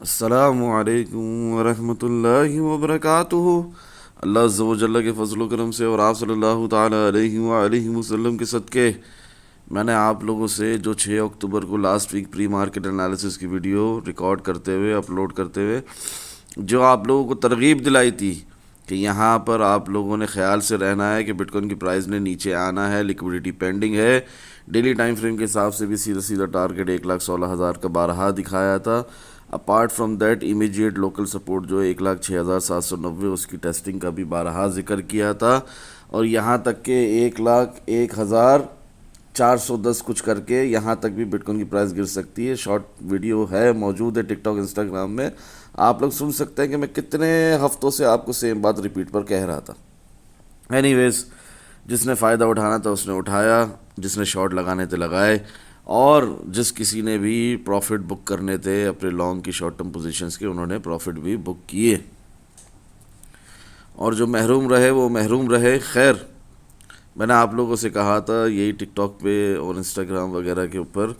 अस्सलामु अलैकुम वरहमतुल्लाहि वबरकातुहू। अल्लाह अज़्ज़ व जल्ल के फजल करम से और आप सल्लल्लाहु ताला अलैहि वसल्लम के सदक़े मैंने आप लोगों से जो 6 अक्टूबर को last week pre market analysis की वीडियो रिकॉर्ड करते हुए अपलोड करते हुए जो आप लोगों को तरगीब दिलाई थी कि यहाँ पर आप लोगों ने ख्याल से रहना है कि बिटकॉइन की प्राइस ने नीचे आना है, लिक्विडिटी पेंडिंग है। डेली टाइम फ्रेम के हिसाब से भी सीधा सीधा टारगेट 1,16,000 का बारहा दिखाया था। Apart from that immediate local support जो है 1,06,790 उसकी टेस्टिंग का भी बारहा जिक्र किया था। और यहाँ तक के 1,01,410 कुछ करके यहाँ तक भी बिटकॉइन की प्राइस गिर सकती है। शॉर्ट वीडियो है, मौजूद है टिकटॉक इंस्टाग्राम में, आप लोग सुन सकते हैं कि मैं कितने हफ्तों से आपको सेम बात रिपीट पर कह रहा था। एनीवेज, जिसने फ़ायदा उठाना था उसने उठाया, जिसने शॉर्ट लगाने थे लगाए, और जिस किसी ने भी प्रॉफिट बुक करने थे अपने लॉन्ग की शॉर्ट टर्म पोजीशंस के, उन्होंने प्रॉफिट भी बुक किए। और जो महरूम रहे वो महरूम रहे। खैर, मैंने आप लोगों से कहा था यही टिकटॉक पे और इंस्टाग्राम वगैरह के ऊपर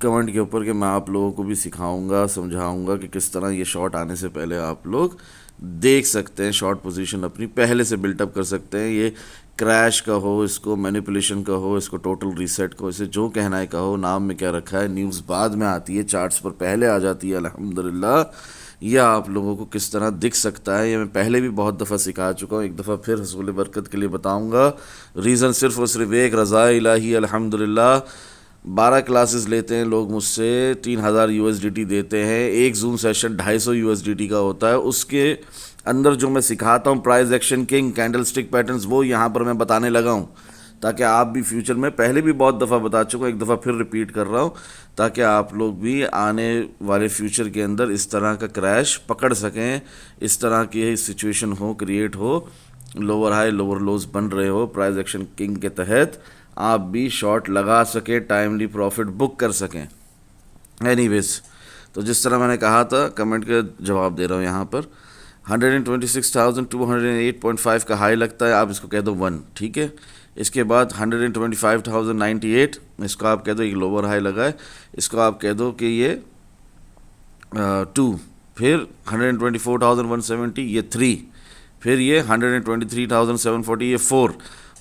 कमेंट के ऊपर कि मैं आप लोगों को भी सिखाऊंगा, समझाऊंगा कि किस तरह ये शॉर्ट आने से पहले आप लोग देख सकते हैं, शॉर्ट पोजीशन अपनी पहले से बिल्टअप कर सकते हैं। ये क्रैश का हो, इसको मैनिपुलेशन का हो, इसको टोटल रीसेट को, इसे जो कहना है कहो, नाम में क्या रखा है, न्यूज़ बाद में आती है, चार्ट्स पर पहले आ जाती है अल्हम्दुलिल्लाह। यह आप लोगों को किस तरह दिख सकता है ये मैं पहले भी बहुत दफ़ा सिखा चुका हूँ, एक दफ़ा फिर हसूल बरकत के लिए बताऊँगा। रीज़न सिर्फ़ और सिर्फ एक, रज़ा इलाही अल्हम्दुलिल्लाह। 12 क्लासेस लेते हैं लोग मुझसे, 3,000 USDT देते हैं, एक जूम सेशन 250 USDT का होता है। उसके अंदर जो मैं सिखाता हूँ price action king, candle stick patterns, वो यहाँ पर मैं बताने लगा हूँ ताकि आप भी फ्यूचर में, पहले भी बहुत दफ़ा बता चुका हूँ, एक दफ़ा फिर रिपीट कर रहा हूँ ताकि आप लोग भी आने वाले फ्यूचर के अंदर इस तरह का क्रैश पकड़ सकें, इस तरह की सिचुएशन हो, क्रिएट हो, लोअर हाई लोअर लोज बन रहे हो, प्राइस एक्शन किंग के तहत आप भी शॉर्ट लगा सकें, टाइमली प्रॉफिट बुक कर सकें। एनीवेज, तो जिस तरह मैंने कहा था, कमेंट का जवाब दे रहा हूँ यहाँ पर। 126,208.5 का हाई लगता है, आप इसको कह दो 1, ठीक है। इसके बाद 125,098, इसको आप कह दो एक लोअर हाई लगा है, इसको आप कह दो कि ये 2। फिर 124,170 ये 3, फिर ये 123,740 ये 4।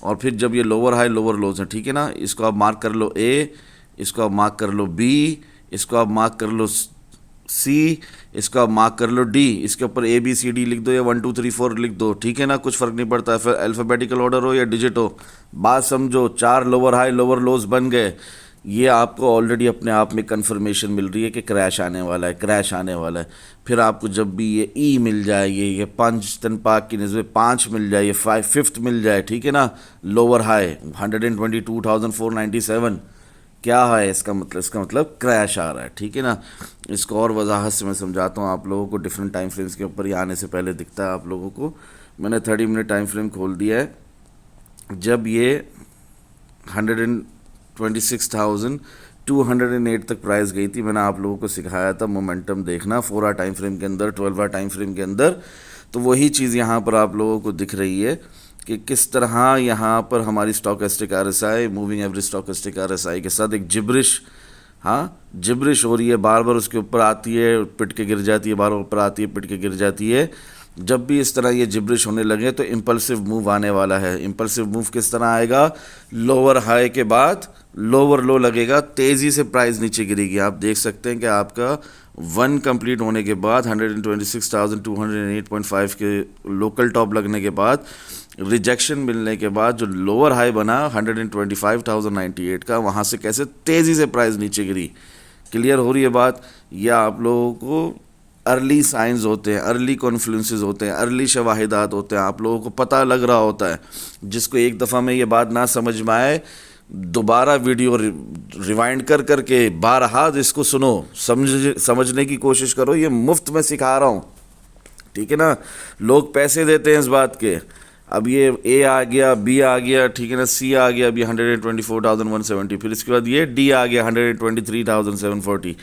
और फिर जब ये लोअर हाई लोअर लोज हैं, ठीक है ना, इसको आप मार्क कर लो ए, इसको आप मार्क कर लो बी, इसको आप मार्क कर लो सी, इसको आप मार्क कर लो डी, इसके ऊपर ए बी सी डी लिख दो या 1 2 3 4 लिख दो, ठीक है ना, कुछ फ़र्क नहीं पड़ता है, फिर अल्फ़ाबेटिकल ऑर्डर हो या डिजिट हो। बात समझो, 4 लोअर हाई लोअर लोज बन गए। ये आपको ऑलरेडी अपने आप में कंफर्मेशन मिल रही है कि क्रैश आने वाला है, क्रैश आने वाला है। फिर आपको जब भी ये ई मिल जाए, ये 5 तन पाक की नस्बत 5 मिल जाए, ये 5th मिल जाए, ठीक है ना, लोअर हाई 122,497, क्या है इसका मतलब? इसका मतलब क्रैश आ रहा है, ठीक है ना। इसको और वजाहत से मैं समझाता हूँ आप लोगों को, डिफरेंट टाइम फ्रेम्स के ऊपर ये आने से पहले दिखता है आप लोगों को। मैंने 30 मिनट टाइम फ्रेम खोल दिया है। जब ये 126,208 तक प्राइस गई थी, मैंने आप लोगों को सिखाया था मोमेंटम देखना 4 आवर टाइम फ्रेम के अंदर, 12 आवर टाइम फ्रेम के अंदर। तो वही चीज़ यहाँ पर आप लोगों को दिख रही है कि किस तरह यहाँ पर हमारी stochastic RSI, moving average stochastic RSI के साथ एक जिब्रिश, हाँ जिब्रिश हो रही है, बार बार उसके ऊपर आती है, पिट के गिर जाती है, बार बार ऊपर आती है, पिट के गिर जाती है। जब भी इस तरह ये जिब्रिश होने लगे तो इम्पल्सिव मूव आने वाला है। इम्पल्सिव मूव किस तरह आएगा? लोअर हाई के बाद लोअर लो लगेगा, तेज़ी से प्राइस नीचे गिरेगी। आप देख सकते हैं कि आपका 1 कंप्लीट होने के बाद 126,208.5 के लोकल टॉप लगने के बाद, रिजेक्शन मिलने के बाद जो लोअर हाई बना 125,098 का, वहाँ से कैसे तेज़ी से प्राइस नीचे गिरी। क्लियर हो रही है बात? यह आप लोगों को अर्ली साइंस होते हैं, अर्ली कॉन्फ्लुएंसेस होते हैं, अर्ली शवाहिदात होते हैं, आप लोगों को पता लग रहा होता है। जिसको एक दफ़ा में ये बात ना समझ में आए, दोबारा वीडियो रिवाइंड कर करके बारहा इसको सुनो, समझने की कोशिश करो। ये मुफ्त में सिखा रहा हूँ, ठीक है ना। लोग पैसे देते हैं इस बात के। अब ये ए आ गया, बी आ गया, ठीक है ना, सी आ गया, अभी 124,170, फिर इसके बाद ये डी आ गया 123,740,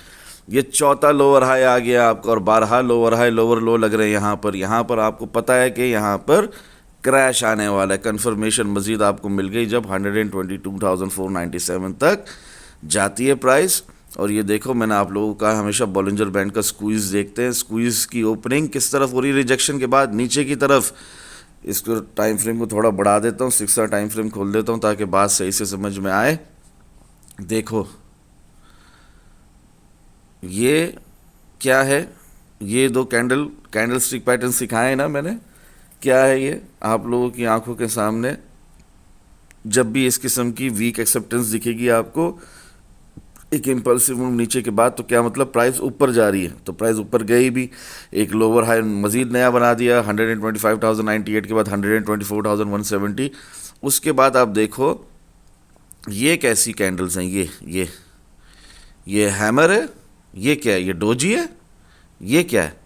ये चौथा लोअर हाई आ गया आपका, और 12 लोअर हाई लोअर लो लग रहे हैं यहाँ पर। यहाँ पर आपको पता है कि यहाँ पर क्रैश आने वाला है। कंफर्मेशन मज़ीद आपको मिल गई जब 122,497 तक जाती है प्राइस। और ये देखो, मैंने आप लोगों का हमेशा बॉलिंजर बैंड का स्क्वीज देखते हैं, स्क्वीज की ओपनिंग किस तरफ हो रही है रिजेक्शन के बाद, नीचे की तरफ। इसको टाइम फ्रेम को थोड़ा बढ़ा देता हूँ, 6 टाइम फ्रेम खोल देता हूँ ताकि बात सही से समझ में आए। देखो ये क्या है, ये दो कैंडल स्टिक पैटर्न सिखाए ना मैंने, क्या है ये आप लोगों की आंखों के सामने। जब भी इस किस्म की वीक एक्सेप्टेंस दिखेगी आपको, एक इम्पल्सिव मूव नीचे के बाद, तो क्या मतलब प्राइस ऊपर जा रही है, तो प्राइस ऊपर गई भी, एक लोअर हाई मजीद नया बना दिया 125,098 के बाद 124,170। उसके बाद आप देखो ये कैसी कैंडल्स हैं, ये हैमर है, ये क्या है, ये डोजी है, ये क्या है,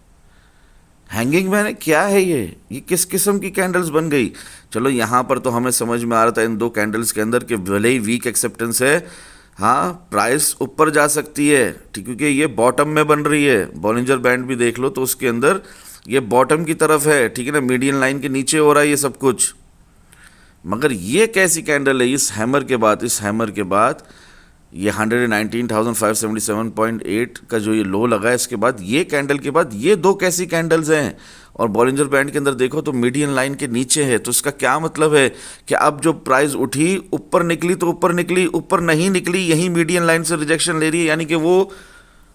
हैंगिंग मैन है, क्या है ये किस किस्म की कैंडल्स बन गई। चलो यहाँ पर तो हमें समझ में आ रहा था इन दो कैंडल्स के अंदर कि भले ही वीक एक्सेप्टेंस है, हाँ प्राइस ऊपर जा सकती है, ठीक, क्योंकि ये बॉटम में बन रही है। बॉलिंजर बैंड भी देख लो तो उसके अंदर ये बॉटम की तरफ है, ठीक है ना, मीडियन लाइन के नीचे हो रहा है ये सब कुछ। मगर ये कैसी कैंडल है, इस हैमर के बाद ये 119,577.8 का जो ये लो लगा है, इसके बाद ये कैंडल के बाद ये दो कैसी कैंडल्स हैं। और बॉलिंजर बैंड के अंदर देखो तो मीडियन लाइन के नीचे है, तो इसका क्या मतलब है कि अब जो प्राइस उठी ऊपर निकली तो ऊपर निकली, ऊपर नहीं निकली यही मीडियन लाइन से रिजेक्शन ले रही है, यानी कि वो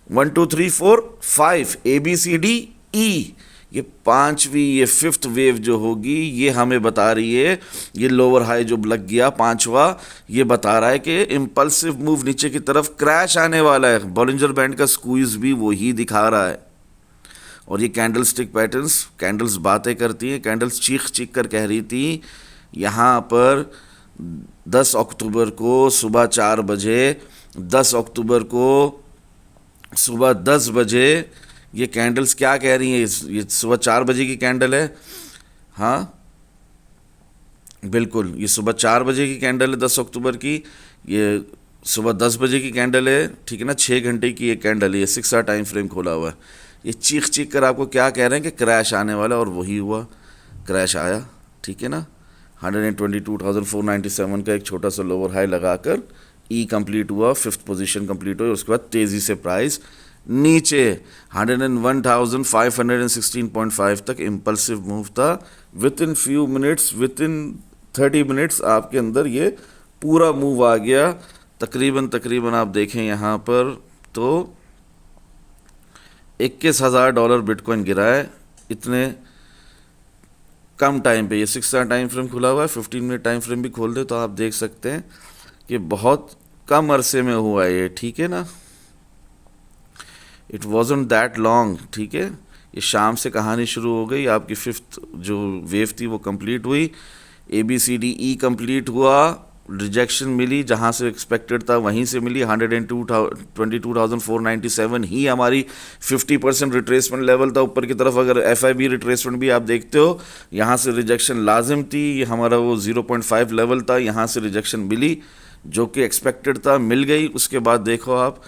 1 2 3 4 5 ABCDE, ये पांचवी, ये फिफ्थ वेव जो होगी ये हमें बता रही है, ये लोअर हाई जो लग गया पांचवा, ये बता रहा है कि इम्पल्सिव मूव नीचे की तरफ क्रैश आने वाला है। बॉलिंजर बैंड का स्क्वीज भी वही दिखा रहा है। और ये कैंडल स्टिक पैटर्न्स, कैंडल्स बातें करती हैं, कैंडल्स चीख चीख कर कह रही थी यहाँ पर 10 अक्टूबर को सुबह 4 बजे, 10 अक्टूबर को सुबह 10 बजे ये कैंडल्स क्या कह रही हैं, ये सुबह 4 बजे की कैंडल है, हाँ बिल्कुल ये सुबह 4 बजे की कैंडल है 10 अक्टूबर की, ये सुबह 10 बजे की कैंडल है, ठीक है ना, 6 घंटे की एक कैंडल है, ये 6 आवर टाइम फ्रेम खोला हुआ है। ये चीख चीख कर आपको क्या कह रहे हैं कि क्रैश आने वाला है, और वही हुआ, क्रैश आया, ठीक है ना। 122,497 का एक छोटा सा लोअर हाई लगाकर ई कंप्लीट हुआ, फिफ्थ पोजीशन कंप्लीट हुई, उसके बाद तेज़ी से प्राइस नीचे 101,516.5 तक इम्पल्सिव मूव था। With in few minutes, with in 30 minutes आपके अंदर ये पूरा मूव आ गया। तकरीबन आप देखें यहाँ पर तो $21,000 बिटकॉइन गिरा है इतने कम टाइम पे। ये 6 आवर टाइम फ्रेम खुला हुआ है, 15 मिनट टाइम फ्रेम भी खोल दे तो आप देख सकते हैं कि बहुत कम अरसे में हुआ है ये, ठीक है ना, इट वॉजंट दैट लॉन्ग, ठीक है। ये शाम से कहानी शुरू हो गई, आपकी फिफ्थ जो वेव थी वो कंप्लीट हुई, ABCDE कंप्लीट हुआ, रिजेक्शन मिली जहाँ से एक्सपेक्टेड था वहीं से मिली, 122,497 ही हमारी 50% रिट्रेसमेंट लेवल था ऊपर की तरफ। अगर FIB रिट्रेसमेंट भी आप देखते हो, यहाँ से रिजेक्शन लाजिम थी, ये हमारा वो 0.5 लेवल था, यहाँ से रिजेक्शन मिली जो कि एक्सपेक्टेड था, मिल गई। उसके बाद देखो आप,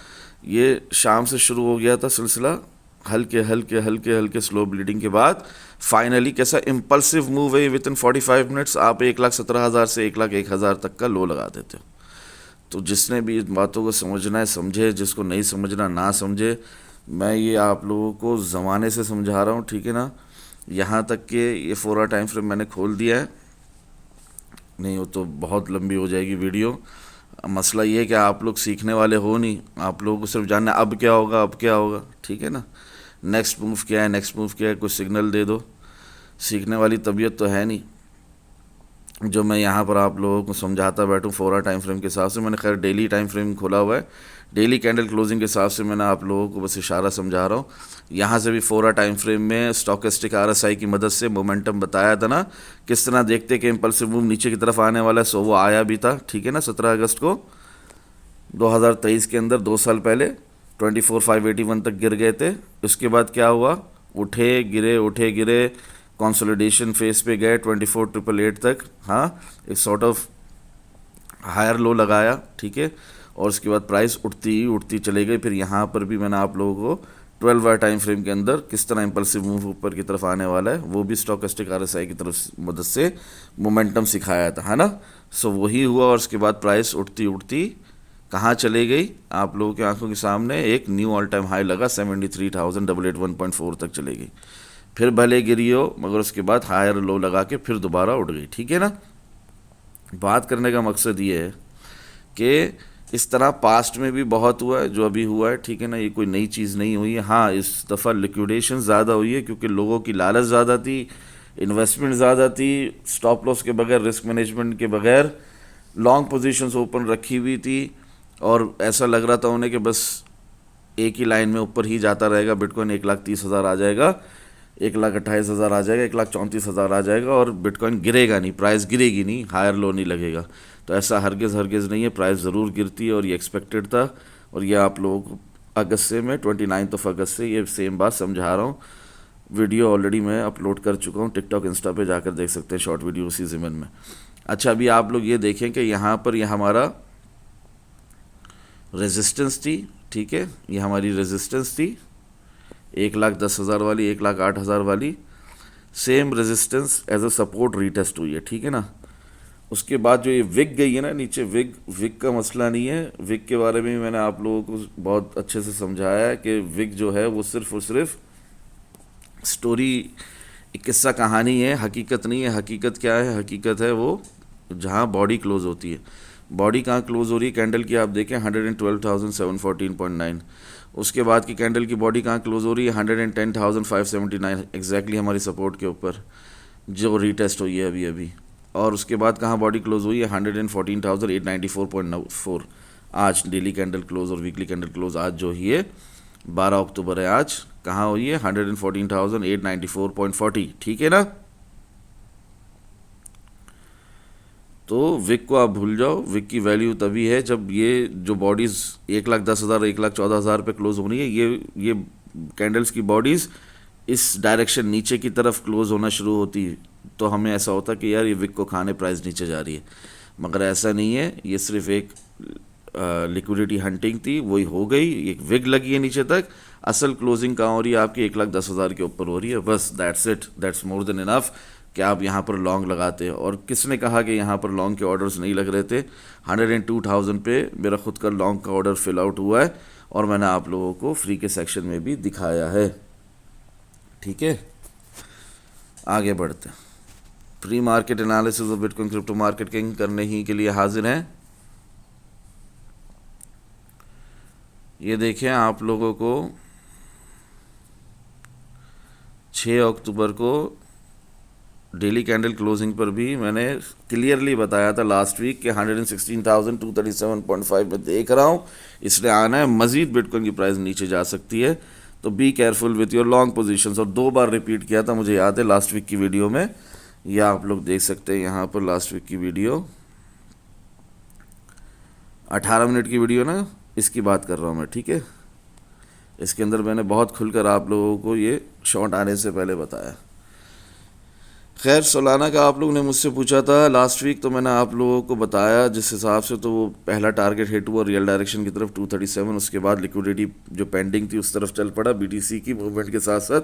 ये शाम से शुरू हो गया था सिलसिला, हल्के हल्के स्लो ब्लीडिंग के बाद फाइनली कैसा इम्पल्सिव मूव है, विद इन 45 मिनट्स आप 1,17,000 से 1,01,000 तक का लो लगा देते हो। तो जिसने भी इन बातों को समझना है समझे, जिसको नहीं समझना ना समझे। मैं ये आप लोगों को ज़माने से समझा रहा हूँ, ठीक है ना। यहाँ तक कि ये 4 आवर टाइम फ्रेम मैंने खोल दिया है, नहीं हो तो बहुत लंबी हो जाएगी वीडियो। मसला ये है कि आप लोग सीखने वाले हो नहीं, आप लोगों को सिर्फ जानना है अब क्या होगा, ठीक है ना। नेक्स्ट मूव क्या है, कुछ सिग्नल दे दो। सीखने वाली तबीयत तो है नहीं जो मैं यहाँ पर आप लोगों को समझाता बैठूँ 4 आवर टाइम फ्रेम के हिसाब से। मैंने खैर डेली टाइम फ्रेम खोला हुआ है, डेली कैंडल क्लोजिंग के हिसाब से मैंने आप लोगों को बस इशारा समझा रहा हूँ। यहाँ से भी 4 आवर टाइम फ्रेम में स्टॉकेस्टिक RSI की मदद से मोमेंटम बताया था ना, किस तरह देखते कि इम्पल्सिव मूव नीचे की तरफ आने वाला है। सो वो आया भी था, ठीक है ना। 17 अगस्त को 2023 के अंदर 2 साल पहले 24,581 तक गिर गए थे। उसके बाद क्या हुआ, उठे गिरे कंसोलिडेशन फेस पे गए 24,888 तक, हाँ एक सॉर्ट ऑफ हायर लो लगाया, ठीक है। और उसके बाद प्राइस उठती चले गई। फिर यहाँ पर भी मैंने आप लोगों को 12 आवर टाइम फ्रेम के अंदर किस तरह इंपल्सिव मूव ऊपर की तरफ आने वाला है वो भी स्टॉकेस्टिक RSI की तरफ मदद से मोमेंटम सिखाया था, है ना। सो वही हुआ और उसके बाद प्राइस उठती कहाँ चले गई, आप लोगों की आंखों के सामने एक न्यू ऑल टाइम हाई लगा 73,881.4 तक चले गई। फिर भले गिरी हो मगर उसके बाद हायर लो लगा के फिर दोबारा उठ गई। ठीक है ना। बात करने का मकसद ये है कि इस तरह पास्ट में भी बहुत हुआ है जो अभी हुआ है। ठीक है ना, ये कोई नई चीज़ नहीं हुई है। हाँ, इस दफ़ा लिक्विडेशन ज़्यादा हुई है क्योंकि लोगों की लालच ज़्यादा थी, इन्वेस्टमेंट ज़्यादा थी, स्टॉप लॉस के बगैर, रिस्क मैनेजमेंट के बगैर लॉन्ग पोजीशंस ओपन रखी हुई थी और ऐसा लग रहा था उन्हें कि बस एक ही लाइन में ऊपर ही जाता रहेगा। बिटकॉइन 1,30,000 आ जाएगा, 1,28,000 आ जाएगा, 1,34,000 आ जाएगा और बिटकॉइन गिरेगा नहीं, प्राइस गिरेगी नहीं, हायर लो नहीं लगेगा। तो ऐसा हरगिज़ नहीं है, प्राइस ज़रूर गिरती है और ये एक्सपेक्टेड था। और ये आप लोगों को अगस्त से, मैं 29 अगस्त से ये सेम बात समझा रहा हूँ। वीडियो ऑलरेडी मैं अपलोड कर चुका हूँ, टिकटॉक इंस्टा पे जाकर देख सकते हैं शॉर्ट वीडियो उसी ज़मीन में। अच्छा, अभी आप लोग ये देखें कि यहाँ पर यह हमारा रेजिस्टेंस थी। ठीक है, ये हमारी रेजिस्टेंस थी 1,10,000 वाली, 1,08,000 वाली। Same resistance as a support retest हुई है। ठीक है ना। उसके बाद जो ये विग गई है ना नीचे, विग का मसला नहीं है। विग के बारे में मैंने आप लोगों को बहुत अच्छे से समझाया है कि विग जो है वो सिर्फ और सिर्फ स्टोरी, एक किस्सा कहानी है, हकीकत नहीं है। हकीकत क्या है? हकीकत है वो जहाँ बॉडी क्लोज होती है। बॉडी कहाँ क्लोज हो रही है? कैंडल की आप देखें 112,714.9। उसके बाद की कैंडल की बॉडी कहाँ क्लोज हो रही है? 110,579 एग्जैक्टली हमारी सपोर्ट के ऊपर जो रीटेस्ट हुई है अभी अभी। और उसके बाद कहाँ बॉडी क्लोज हुई है? 114,894.4। आज डेली कैंडल क्लोज और वीकली कैंडल क्लोज आज जो ही है 12 अक्टूबर है, आज कहाँ हुई है? 114,894.40। ठीक है ना। तो विक को आप भूल जाओ। विक की वैल्यू तभी है जब ये जो बॉडीज़ 1,10,000, 1,14,000 पे क्लोज होनी है, ये कैंडल्स की बॉडीज़ इस डायरेक्शन नीचे की तरफ क्लोज होना शुरू होती है तो हमें ऐसा होता कि यार ये विक को खाने प्राइस नीचे जा रही है। मगर ऐसा नहीं है, ये सिर्फ एक लिक्विडिटी हंटिंग थी, वही हो गई। एक विग लगी है नीचे तक। असल क्लोजिंग कहाँ हो रही है? आपकी 1,10,000 के ऊपर हो रही है। बस that's it, that's more than enough कि आप यहाँ पर लॉन्ग लगाते हैं। और किसने कहा कि यहाँ पर लॉन्ग के ऑर्डर्स नहीं लग रहे थे? 102,000 पे मेरा खुद का लॉन्ग का ऑर्डर फिल आउट हुआ है और मैंने आप लोगों को फ्री के सेक्शन में भी दिखाया है। ठीक है, आगे बढ़ते हैं। Pre market analysis of bitcoin crypto market king करने ही के लिए हाजिर हैं। ये देखें आप लोगों को 6 अक्टूबर को डेली कैंडल क्लोजिंग पर भी मैंने क्लियरली बताया था लास्ट वीक कि 116,237.5 में देख रहा हूँ, इसलिए आना है। मज़ीद बिटकॉइन की प्राइस नीचे जा सकती है, तो be careful with your long positions. और 2 बार रिपीट किया था, मुझे याद है लास्ट वीक की वीडियो में। या आप लोग देख सकते हैं यहाँ पर लास्ट वीक की वीडियो, 18 मिनट की वीडियो ना, इसकी बात कर रहा हूँ मैं। ठीक है, इसके अंदर मैंने बहुत खुलकर आप लोगों को ये शॉर्ट आने से पहले बताया। खैर, सोलाना का आप लोग ने मुझसे पूछा था लास्ट वीक, तो मैंने आप लोगों को बताया जिस हिसाब से। तो वो पहला टारगेट हिट हुआ रियल डायरेक्शन की तरफ 237। उसके बाद लिक्विडिटी जो पेंडिंग थी उस तरफ चल पड़ा बीटीसी की मूवमेंट के साथ साथ।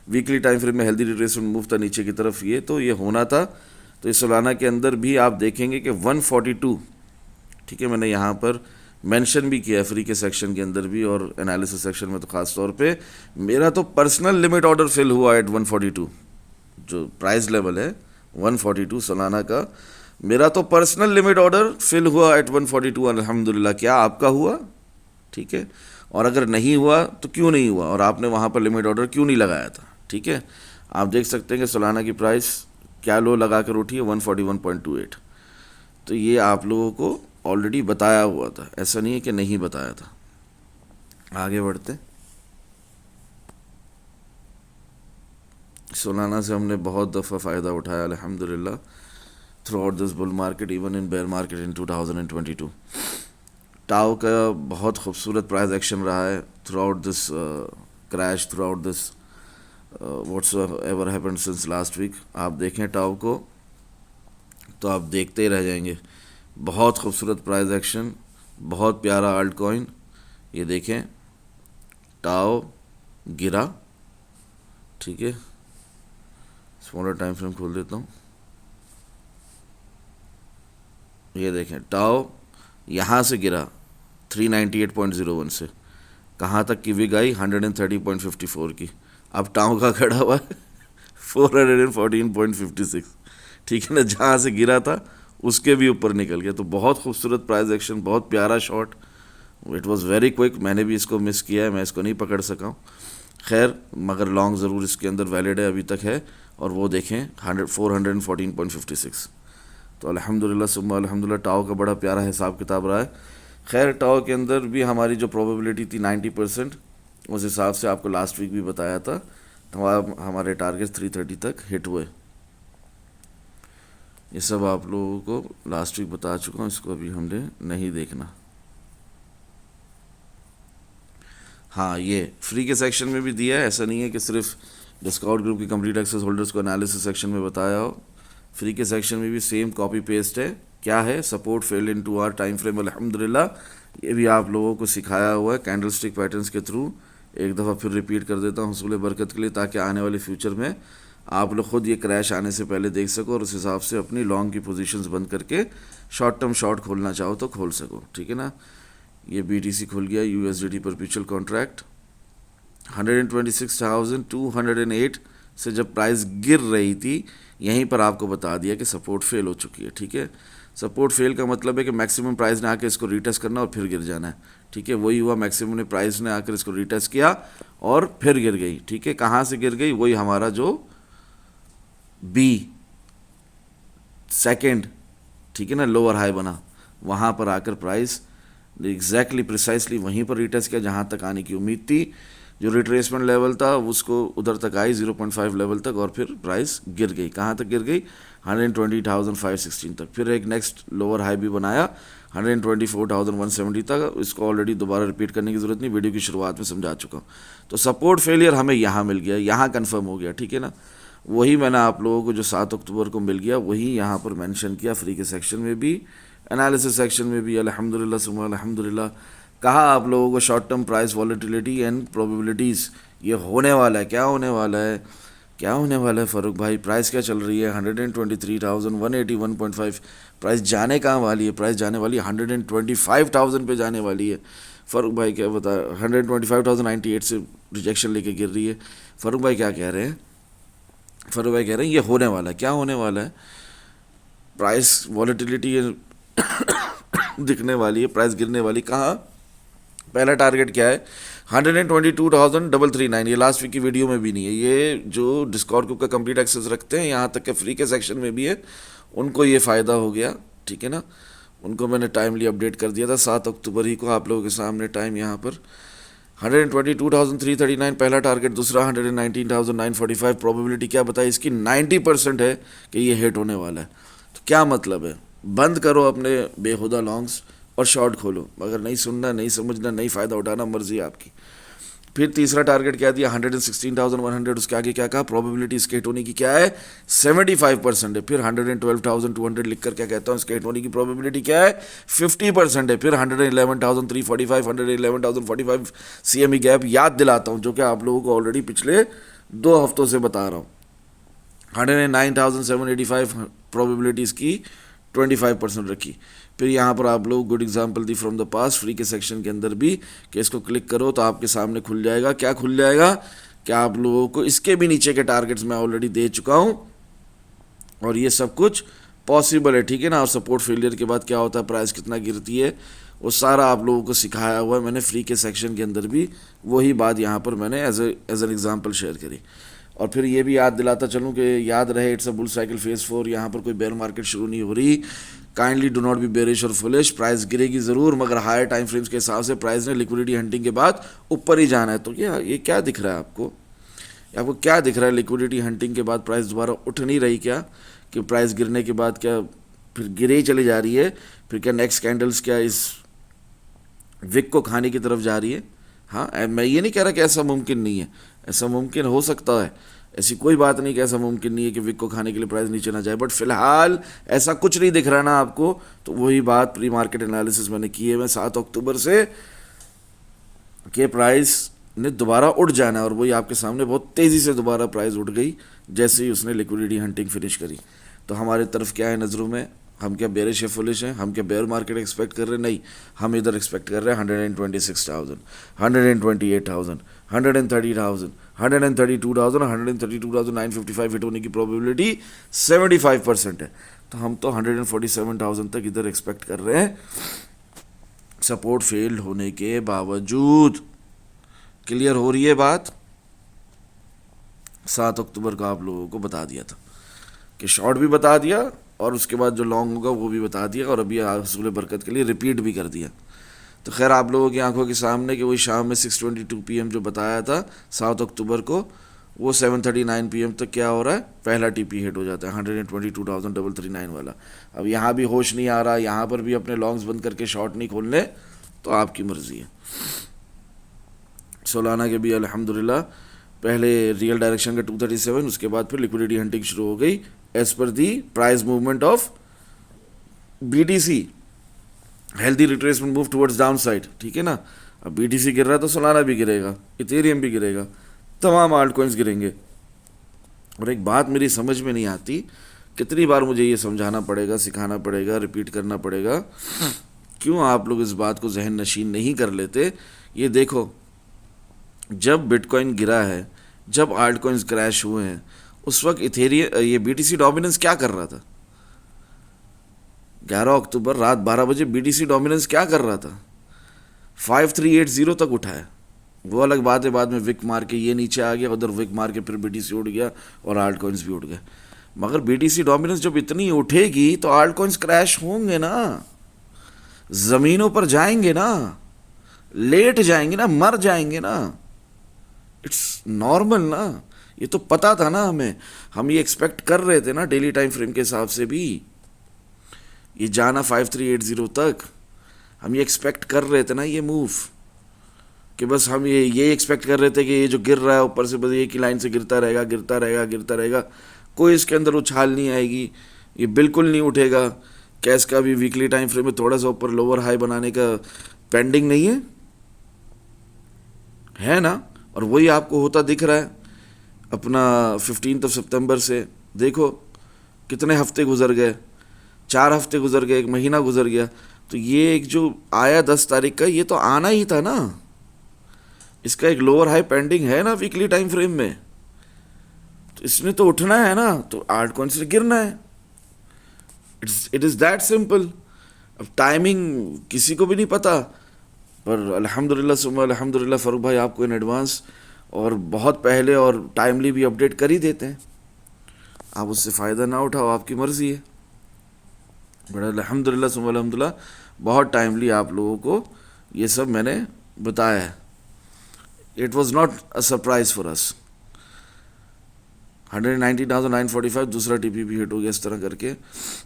वीकली टाइम फ्रेम में हेल्दी रिट्रेसमेंट मूव था नीचे की तरफ, ये होना था। तो इस सोलाना के अंदर भी आप देखेंगे कि 142, ठीक है, मैंने यहाँ पर मेंशन भी किया फ्री के सेक्शन के अंदर भी और एनालिसिस सेक्शन में। तो ख़ास तौर पे मेरा तो पर्सनल लिमिट ऑर्डर फिल हुआ एट 142, जो प्राइस लेवल है 142 सोलाना का। मेरा तो पर्सनल लिमिट ऑर्डर फिल हुआ एट 142 अल्हम्दुलिल्लाह। क्या आपका हुआ? ठीक है, और अगर नहीं हुआ तो क्यों नहीं हुआ, और आपने वहाँ पर लिमिट ऑर्डर क्यों नहीं लगाया था? ठीक है, आप देख सकते हैं कि सोलाना की प्राइस क्या लो लगा कर उठी है 141.28। तो ये आप लोगों को ऑलरेडी बताया हुआ था, ऐसा नहीं है कि नहीं बताया था। आगे बढ़ते। सोलाना से हमने बहुत दफ़ा फ़ायदा उठाया अल्हम्दुलिल्लाह throughout this bull market, even in bear market in 2022। TAO का बहुत खूबसूरत प्राइस एक्शन रहा है throughout this crash, throughout this what's ever happened since last week. आप देखें टाओ को तो आप देखते ही रह जाएंगे। बहुत खूबसूरत प्राइस एक्शन, बहुत प्यारा आल्ट कॉइन। ये देखें, टाओ गिरा। ठीक है, स्मॉलर टाइम फ्रेम खोल देता हूँ। ये देखें, टाओ यहाँ से गिरा 398.01 से। कहाँ तक की विग आई? 130.54 की। अब टाउ का खड़ा हुआ है 414.56। ठीक है ना, जहाँ से गिरा था उसके भी ऊपर निकल गया। तो बहुत खूबसूरत प्राइस एक्शन, बहुत प्यारा shot. It was very quick. मैंने भी इसको मिस किया है, मैं इसको नहीं पकड़ सका हूँ। खैर, मगर लॉन्ग ज़रूर इसके अंदर वैलिड है, अभी तक है। और वो देखें 414.56। तो अल्हम्दुलिल्लाह सुम्मा अल्हम्दुलिल्लाह, टाओ का बड़ा प्यारा हिसाब किताब रहा है। खैर, टाओ के अंदर भी हमारी जो प्रोबेबिलिटी थी 90%, उस हिसाब से आपको लास्ट वीक भी बताया था, तो हमारे टारगेट 330 तक हिट हुए। ये सब आप लोगों को लास्ट वीक बता चुका हूँ, इसको अभी हमने नहीं देखना। हाँ, ये फ्री के सेक्शन में भी दिया है, ऐसा नहीं है कि सिर्फ डिस्काउंट ग्रुप की कंप्लीट एक्सेस होल्डर्स को एनालिसिस सेक्शन में बताया हो। फ्री के सेक्शन में भी सेम कॉपी पेस्ट है। क्या है? Support fail in 2 hour time frame. अल्हम्दुलिल्लाह, ये भी आप लोगों को सिखाया हुआ है कैंडल स्टिक पैटर्न्स के थ्रू। एक दफ़ा फिर रिपीट कर देता हूँ हुसूल बरकत के लिए, ताकि आने वाले फ्यूचर में आप लोग खुद ये क्रैश आने से पहले देख सको और उस हिसाब से अपनी लॉन्ग की पोजीशंस बंद करके शॉर्ट टर्म शॉर्ट खोलना चाहो तो खोल सको। ठीक है ना। ये BTC खुल गया, USDT परपेचुअल कॉन्ट्रैक्ट 126,208 से जब प्राइस गिर रही थी, यहीं पर आपको बता दिया कि सपोर्ट फेल हो चुकी है। ठीक है, सपोर्ट फेल का मतलब है कि मैक्सिमम प्राइस ने आकर इसको रीटेस्ट करना और फिर गिर जाना है। ठीक है, वही हुआ, मैक्सिमम ने प्राइस ने आकर इसको रीटेस्ट किया और फिर गिर गई। ठीक है, कहाँ से गिर गई? वही हमारा जो बी सेकेंड, ठीक है ना, लोअर हाई बना, वहाँ पर आकर प्राइस एग्जैक्टली प्रिसाइसली वहीं पर रिटेस्ट किया जहाँ तक आने की उम्मीद थी। जो रिट्रेसमेंट लेवल था उसको उधर तक आई 0.5 लेवल तक, और फिर प्राइस गिर गई। कहाँ तक गिर गई? 120,516 तक। फिर एक नेक्स्ट लोअर हाई भी बनाया 124,170 तक। इसको ऑलरेडी दोबारा रिपीट करने की ज़रूरत नहीं, वीडियो की शुरुआत में समझा चुका हूँ। तो सपोर्ट फेलियर हमें यहाँ मिल गया, यहाँ कन्फर्म हो गया। ठीक है ना, वही मैंने आप लोगों को जो 7 अक्टूबर को मिल गया वही यहाँ पर मेंशन किया, फ्री के सेक्शन में भी, एनालिसिस सेक्शन में भी। अल्हम्दुलिल्लाह सुम्मा अल्हम्दुलिल्लाह। कहा आप लोगों को short term price volatility and probabilities, ये होने वाला है। क्या होने वाला है? क्या होने वाला है फ़ारूक भाई? प्राइस क्या चल रही है? 123,181.5। प्राइस जाने कहाँ वाली है? प्राइस जाने वाली है 125,000 पे जाने वाली है। फ़ारूक भाई क्या बता, 125,098 से रिजेक्शन लेके गिर रही है। फ़ारूक भाई क्या कह रहे हैं? फ़ारूक भाई कह रहे हैं ये होने वाला है। क्या होने वाला है? प्राइस वॉलेटिलिटी दिखने वाली है, प्राइस गिरने वाली। कहाँ? पहला टारगेट क्या है? 122,339। ये लास्ट वीक की वीडियो में भी नहीं है। ये जो डिस्कॉर्ड ग्रुप का कंप्लीट एक्सेस रखते हैं, यहाँ तक के फ्री के सेक्शन में भी है, उनको ये फ़ायदा हो गया। ठीक है ना, उनको मैंने टाइमली अपडेट कर दिया था 7 अक्टूबर ही को आप लोगों के सामने टाइम। यहाँ पर 122,339 पहला टारगेट, दूसरा 119,945। प्रोबेबिलिटी क्या बताई इसकी? 90% है कि ये हिट होने वाला है। तो क्या मतलब है? बंद करो अपने बेहुदा लॉन्ग्स और शॉर्ट खोलो। अगर नहीं सुनना, नहीं समझना, नहीं फ़ायदा उठाना, मर्जी आपकी। फिर तीसरा टारगेट क्या दिया? 116,100। उसके आगे क्या कहा? प्रोबेबिलिटी इसके हिट होने की क्या है? 75% है। फिर 112,200 लिखकर क्या कहता हूँ? इसके हिट होने की प्रोबेबिलिटी क्या है? 50% है। फिर 111,345, 111,045 CME गैप याद दिलाता हूँ, जो कि आप लोगों को ऑलरेडी पिछले 2 हफ्तों से बता रहा हूँ। 109,785 प्रोबेबिलिटीज़ की 25% रखी। फिर यहाँ पर आप लोग good example the from the past, free के सेक्शन के अंदर भी, कि इसको क्लिक करो तो आपके सामने खुल जाएगा। क्या खुल जाएगा? कि आप लोगों को इसके भी नीचे के टारगेट्स मैं ऑलरेडी दे चुका हूँ और ये सब कुछ पॉसिबल है। ठीक है ना। और सपोर्ट फेलियर के बाद क्या होता है, प्राइस कितना गिरती है, वो सारा आप लोगों को सिखाया हुआ है मैंने फ्री के सेक्शन के अंदर भी। वही बात यहाँ पर मैंने एज एन एग्जाम्पल शेयर करी। और फिर ये भी याद दिलाता चलूँ कि याद रहे, it's a bull cycle phase 4। यहाँ पर कोई बेयर मार्केट शुरू नहीं हो रही। Kindly do not be bearish और फुलिश। प्राइस गिरेगी ज़रूर, मगर हायर टाइम फ्रेम्स के हिसाब से प्राइस ने लिक्विडिटी हंटिंग के बाद ऊपर ही जाना है। तो ये क्या दिख रहा है आपको? आपको क्या दिख रहा है? लिक्विडिटी हंटिंग के बाद प्राइस दोबारा उठ नहीं रही क्या? कि प्राइस गिरने के बाद क्या फिर गिरे ही चली जा रही है? फिर क्या नेक्स्ट कैंडल्स क्या इस विक को खाने की तरफ जा रही है? हाँ, मैं ये नहीं कह रहा कि ऐसा मुमकिन नहीं है, ऐसा मुमकिन हो सकता है। ऐसी कोई बात नहीं कि ऐसा मुमकिन नहीं है कि विक को खाने के लिए प्राइस नीचे ना जाए, बट फिलहाल ऐसा कुछ नहीं दिख रहा ना आपको। तो वही बात प्री मार्केट एनालिसिस मैंने की है मैं 7 अक्टूबर से, कि प्राइस ने दोबारा उठ जाना है। और वही आपके सामने बहुत तेज़ी से दोबारा प्राइस उठ गई जैसे ही उसने लिक्विडिटी हंटिंग फिनिश करी। तो हमारे तरफ क्या है नज़रों में? हम क्या बेरिश या फुलिश हैं? हम क्या बेयर मार्केट एक्सपेक्ट कर रहे हैं? नहीं, हम इधर एक्सपेक्ट कर रहे हैं 126,000, 128,000, 130,000, 132,000, 132,955 हिट होने की प्रोबेबिलिटी 75% है। तो हम तो 147,000 तक इधर एक्सपेक्ट कर रहे हैं, सपोर्ट फेल्ड होने के बावजूद। क्लियर हो रही है बात? 7 अक्टूबर को आप लोगों को बता दिया था कि शॉर्ट भी बता दिया और उसके बाद जो लॉन्ग होगा वो भी बता दिया, और अभी हसूल बरकत के लिए रिपीट भी कर दिया। तो खैर आप लोगों की आंखों के सामने कि वही शाम में 6:22 PM जो बताया था 7 अक्टूबर को, वो 7:39 PM तक क्या हो रहा है, पहला टीपी हिट हो जाता है 122,339 वाला। अब यहाँ भी होश नहीं आ रहा, यहाँ पर भी अपने लॉन्ग्स बंद करके शॉर्ट नहीं खोलने, तो आपकी मर्जी है। सोलाना के भी अल्हम्दुलिल्लाह पहले रियल डायरेक्शन का 237, उसके बाद फिर लिक्विडिटी हंटिंग शुरू हो गई एज पर the price movement of BTC, healthy retracement move towards down side. ठीक है ना? अब BTC गिर रहा है तो सोलाना भी गिरेगा, इथेरियम भी गिरेगा, तमाम आल्ट कॉइन्स गिरेंगे। और एक बात मेरी समझ में नहीं आती, कितनी बार मुझे ये समझाना पड़ेगा, सिखाना पड़ेगा, रिपीट करना पड़ेगा, क्यों आप लोग इस बात को जहन नशीन नहीं कर लेते? ये देखो, जब बिटकॉइन गिरा है, जब आल्ट कॉइन्स क्रैश हुए हैं, उस वक्त इथेरियम ये BTC डोमिनेंस क्या कर रहा था? 11 अक्टूबर रात 12 बजे BTC डोमिनेंस क्या कर रहा था? 5380 तक उठा है। वो अलग बात है, बाद में विक मार के ये नीचे आ गया, उधर विक मार के फिर BTC उठ गया और आल्ट कॉइन्स भी उठ गए। मगर BTC डोमिनेंस जब इतनी उठेगी तो आल्ट कॉइन्स क्रैश होंगे ना, ज़मीनों पर जाएंगे ना, लेट जाएंगे ना, मर जाएंगे ना। इट्स नॉर्मल ना, ये तो पता था ना हमें, हम ये एक्सपेक्ट कर रहे थे ना डेली टाइम फ्रेम के हिसाब से भी। ये जाना 5380 तक, हम ये एक्सपेक्ट कर रहे थे ना ये मूव, कि बस हम ये एक्सपेक्ट कर रहे थे कि ये जो गिर रहा है ऊपर से बस एक ही लाइन से गिरता रहेगा, गिरता रहेगा, गिरता रहेगा, कोई इसके अंदर उछाल नहीं आएगी, ये बिल्कुल नहीं उठेगा। कैश का भी वीकली टाइम फ्रेम में थोड़ा सा ऊपर लोअर हाई बनाने का पेंडिंग नहीं है ना? और वही आपको होता दिख रहा है अपना 15 सितंबर से। देखो कितने हफ्ते गुजर गए, 4 हफ्ते गुजर गए, 1 महीना गुजर गया, तो ये एक जो आया 10 तारीख का, ये तो आना ही था ना। इसका एक लोअर हाई पेंडिंग है ना वीकली टाइम फ्रेम में, तो इसने तो उठना है ना, तो आल्ट कॉइन से गिरना है। It is that simple. अब टाइमिंग किसी को भी नहीं पता, पर अल्हम्दुलिल्लाह सुम्मा अल्हम्दुलिल्लाह फ़ारूक भाई आपको इन एडवांस और बहुत पहले और टाइमली भी अपडेट कर ही देते हैं। आप उससे फ़ायदा ना उठाओ, आपकी मर्ज़ी है, बड़ा अल्हम्दुलिल्लाह सुम्मा अल्हम्दुलिल्लाह बहुत टाइमली आप लोगों को ये सब मैंने बताया है। It was not a surprise for us. 190,945 दूसरा टीपी भी हिट हो गया इस तरह करके।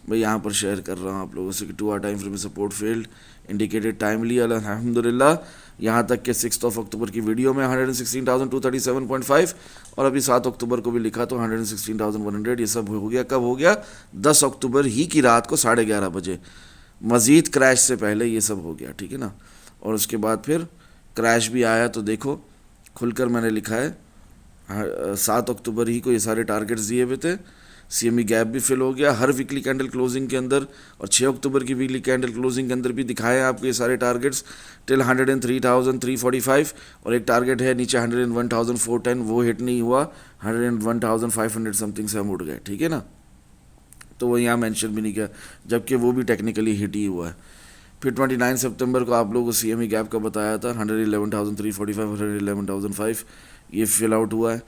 मैं यहाँ पर शेयर कर रहा हूँ आप लोगों से कि 2 आवर टाइम फ्रेम में सपोर्ट फेल्ड, इंडिकेटेड टाइमली अल्हम्दुलिल्लाह। यहाँ तक कि 6 अक्टूबर की वीडियो में 116,237.5 और अभी 7 अक्टूबर को भी लिखा तो 116,100। ये सब हो गया, कब हो गया? 10 अक्टूबर ही की रात को 11:30 बजे, मज़ीद क्रैश से पहले ये सब हो गया। ठीक है ना? और उसके बाद फिर क्रैश भी आया, तो देखो खुलकर मैंने लिखा है 7 अक्टूबर ही को ये सारे टारगेट्स दिए हुए थे। CME गैप भी फिल हो गया हर वीकली कैंडल क्लोजिंग के अंदर, और 6 अक्टूबर की वीकली कैंडल क्लोजिंग के अंदर भी दिखाए आपको ये सारे टारगेट्स टिल 103,345, और एक टारगेट है नीचे 101,410, वो हिट नहीं हुआ, 101,500 समथिंग से हम उठ गए। ठीक है ना? तो वो यहाँ मेंशन भी नहीं किया, जबकि वो भी टेक्निकली हिट ही हुआ है। फिर 29 सितंबर को आप लोगों को CME गैप का बताया था 111,345, 111,005, ये फिल आउट हुआ है।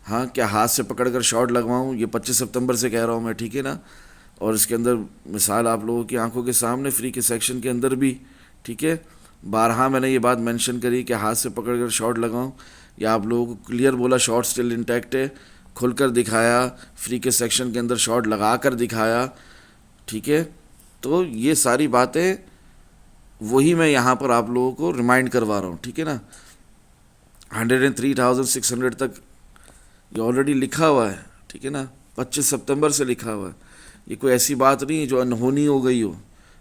हाँ, क्या हाथ से पकड़कर शॉर्ट लगवाऊँ? ये 25 सितंबर से कह रहा हूँ मैं। ठीक है ना? और इसके अंदर मिसाल आप लोगों की आंखों के सामने फ्री के सेक्शन के अंदर भी, ठीक है, बारहा मैंने ये बात मेंशन करी कि हाथ से पकड़कर शॉर्ट लगाऊँ, या आप लोगों को क्लियर बोला शॉर्ट स्टिल इंटैक्ट है, खुलकर दिखाया, फ्री के सेक्शन के अंदर शॉर्ट लगा कर दिखाया। ठीक है? तो ये सारी बातें वही मैं यहाँ पर आप लोगों को रिमाइंड करवा रहा हूँ। ठीक है ना? 103,600 तक ये ऑलरेडी लिखा हुआ है। ठीक है ना? 25 सितंबर से लिखा हुआ है। ये कोई ऐसी बात नहीं है जो अनहोनी हो गई हो,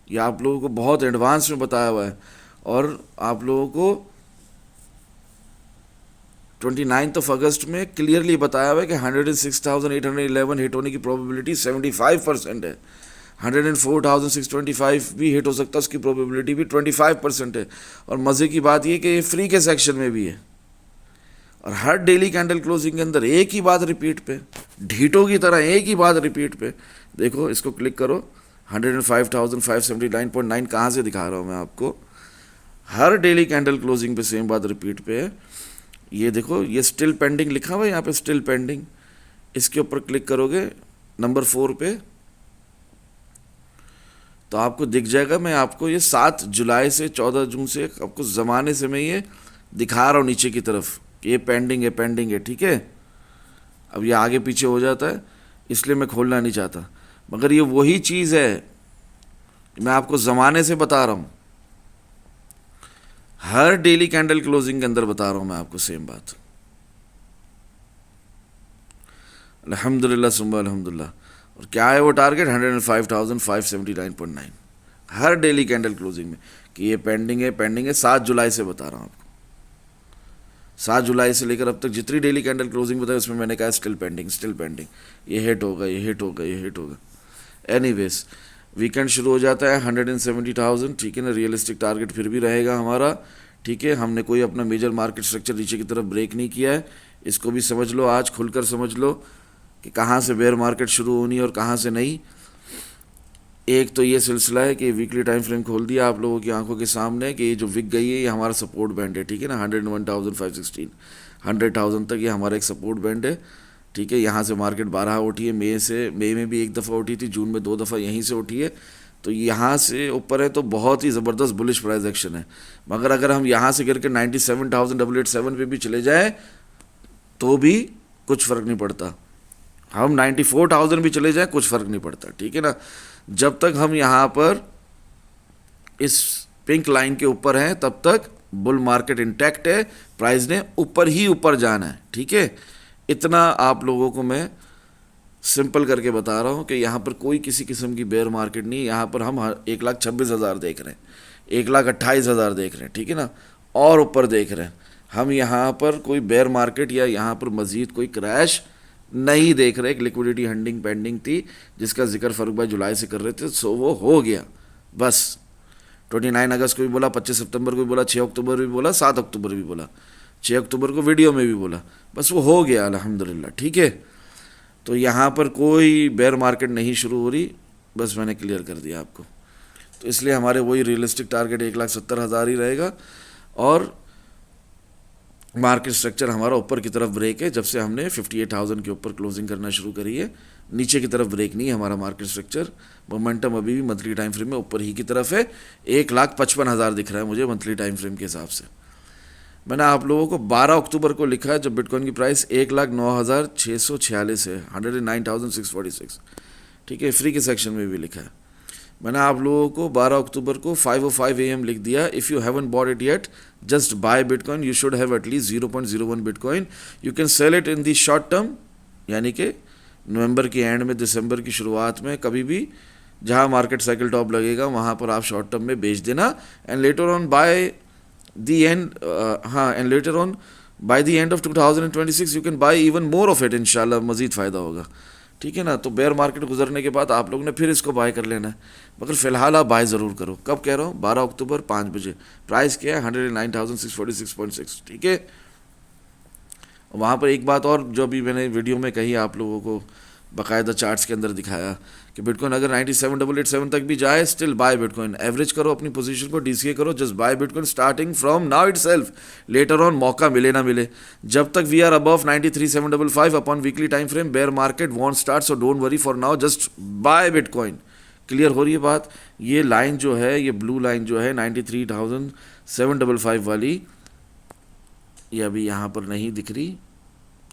ये आप लोगों को बहुत एडवांस में बताया हुआ है। और आप लोगों को 29 अगस्त में क्लियरली बताया हुआ है कि 106,811 हिट होने की प्रोबेबिलिटी 75% है। 104,625 भी हिट हो सकता है, उसकी प्रोबेबिलिटी भी 25% है। और मज़े की बात ये कि ये फ्री के सेक्शन में भी है, और हर डेली कैंडल क्लोजिंग के अंदर एक ही बात रिपीट पे, ढीटों की तरह एक ही बात रिपीट पे। देखो इसको क्लिक करो, 105,579.9 कहाँ से दिखा रहा हूँ मैं आपको, हर डेली कैंडल क्लोजिंग पे सेम बात रिपीट पे है। ये देखो, ये स्टिल पेंडिंग लिखा हुआ है यहाँ पे, स्टिल पेंडिंग, इसके ऊपर क्लिक करोगे नंबर 4 पे, तो आपको दिख जाएगा। मैं आपको ये 7 जुलाई से 14 जून से आपको ज़माने से मैं ये दिखा रहा हूँ नीचे की तरफ कि ये पेंडिंग है, पेंडिंग है, ठीक है। अब ये आगे पीछे हो जाता है, इसलिए मैं खोलना नहीं चाहता, मगर ये वही चीज़ है, मैं आपको ज़माने से बता रहा हूँ, हर डेली कैंडल क्लोजिंग के अंदर बता रहा हूँ मैं आपको सेम बात। अल्हम्दुलिल्लाह सुम्मा अल्हम्दुलिल्लाह। और क्या है वो टारगेट, 105,579.9 हर डेली कैंडल क्लोजिंग में, कि ये पेंडिंग है, पेंडिंग है। 7 जुलाई से बता रहा हूँ आपको, 7 जुलाई से लेकर अब तक जितनी डेली कैंडल क्लोजिंग बताई उसमें मैंने कहा स्टिल पेंडिंग, स्टिल पेंडिंग, ये हिट होगा, ये हिट होगा, ये हिट होगा। एनीवेज, वीकेंड शुरू हो जाता है 170,000, ठीक है ना। रियलिस्टिक टारगेट फिर भी रहेगा हमारा, ठीक है। हमने कोई अपना मेजर मार्केट स्ट्रक्चर नीचे की तरफ ब्रेक नहीं किया है, इसको भी समझ लो, आज खुलकर समझ लो कि कहाँ से बेयर मार्केट शुरू होनी है और कहाँ से नहीं। एक तो ये सिलसिला है कि वीकली टाइम फ्रेम खोल दिया आप लोगों की आंखों के सामने कि ये जो विक गई है ये हमारा सपोर्ट बैंड है, ठीक है ना। 101,516, 100,000 तक ये हमारा एक सपोर्ट बैंड है, ठीक है। यहाँ से मार्केट 12 उठी है, मई में भी एक दफ़ा उठी थी, जून में 2 दफ़ा यहीं से उठी है, तो यहाँ से ऊपर है तो बहुत ही ज़बरदस्त बुलिश प्राइस एक्शन है। मगर अगर हम यहाँ से गिर के 97,887 पे भी चले जाए तो भी कुछ फ़र्क नहीं पड़ता, हम 94,000 भी चले जाए कुछ फ़र्क नहीं पड़ता, ठीक है ना। जब तक हम यहाँ पर इस पिंक लाइन के ऊपर हैं तब तक बुल मार्केट इंटैक्ट है, प्राइस ने ऊपर ही ऊपर जाना है, ठीक है। इतना आप लोगों को मैं सिंपल करके बता रहा हूँ कि यहाँ पर कोई किसी किस्म की बेयर मार्केट नहीं है। यहाँ पर हम 1,26,000 देख रहे हैं, 1,28,000 देख रहे हैं, ठीक है ना, और ऊपर देख रहे हैं हम। यहाँ पर कोई बेयर मार्केट या यहाँ पर मज़ीद कोई क्रैश नहीं देख रहे। एक लिक्विडिटी हंडिंग पेंडिंग थी जिसका जिक्र फारूक भाई जुलाई से कर रहे थे, सो वो हो गया बस। 29 अगस्त को भी बोला, 25 सितंबर को भी बोला, 6 अक्टूबर भी बोला, 7 अक्टूबर भी बोला, 6 अक्टूबर को वीडियो में भी बोला, बस वो हो गया अल्हम्दुलिल्लाह, ठीक है। तो यहाँ पर कोई बेयर मार्केट नहीं शुरू हो रही, बस मैंने क्लियर कर दिया आपको। तो इसलिए हमारे वही रियलिस्टिक टारगेट 1,70,000 ही रहेगा, और मार्केट स्ट्रक्चर हमारा ऊपर की तरफ ब्रेक है। जब से हमने 58,000 के ऊपर क्लोजिंग करना शुरू करी है, नीचे की तरफ ब्रेक नहीं है हमारा मार्केट स्ट्रक्चर। मोमेंटम अभी भी मंथली टाइम फ्रेम में ऊपर ही की तरफ है, 1,55,000 दिख रहा है मुझे मंथली टाइम फ्रेम के हिसाब से। मैंने आप लोगों को 12 अक्टूबर को लिखा है जब बिटकॉइन की प्राइस 1,09,646 है, 109,646, ठीक है। फ्री के सेक्शन में भी लिखा है। मैंने आप लोगों को 12 अक्टूबर को 5:05 AM लिख दिया, if you haven't bought it yet just buy bitcoin, you should have at least 0.01 bitcoin, you can sell it in the short term, यानी कि नवंबर के एंड में, दिसंबर की शुरुआत में, कभी भी जहां मार्केट साइकिल टॉप लगेगा वहां पर आप शॉर्ट टर्म में बेच देना, and later on by the end, हाँ, and later on by the end of 2026 you can buy even more of it, इंशाल्लाह मज़ीद फ़ायदा होगा, ठीक है ना। तो बेयर मार्केट गुजरने के बाद आप लोग ने फिर इसको बाय कर लेना है, मगर फ़िलहाल आप बाय ज़रूर करो। कब कह रहा हूँ, 12 अक्टूबर 5 बजे। प्राइस क्या है, 109,646.6, ठीक है। वहाँ पर एक बात और जो अभी मैंने वीडियो में कही आप लोगों को, बाकायदा चार्ट्स के अंदर दिखाया कि बिटकॉइन अगर 97,887 तक भी जाए, स्टिल बाय बिटकॉइन। एवरेज करो अपनी पोजीशन को, डीसीए करो, just buy bitcoin starting from now itself, later on मौका मिले ना मिले। जब तक we are above 93,755 upon weekly time frame, bear market won't start, so don't worry for now, just buy bitcoin. Clear हो रही है बात। ये लाइन जो है, ये ब्लू लाइन जो है 93,755 वाली, ये अभी यहाँ पर नहीं दिख रही,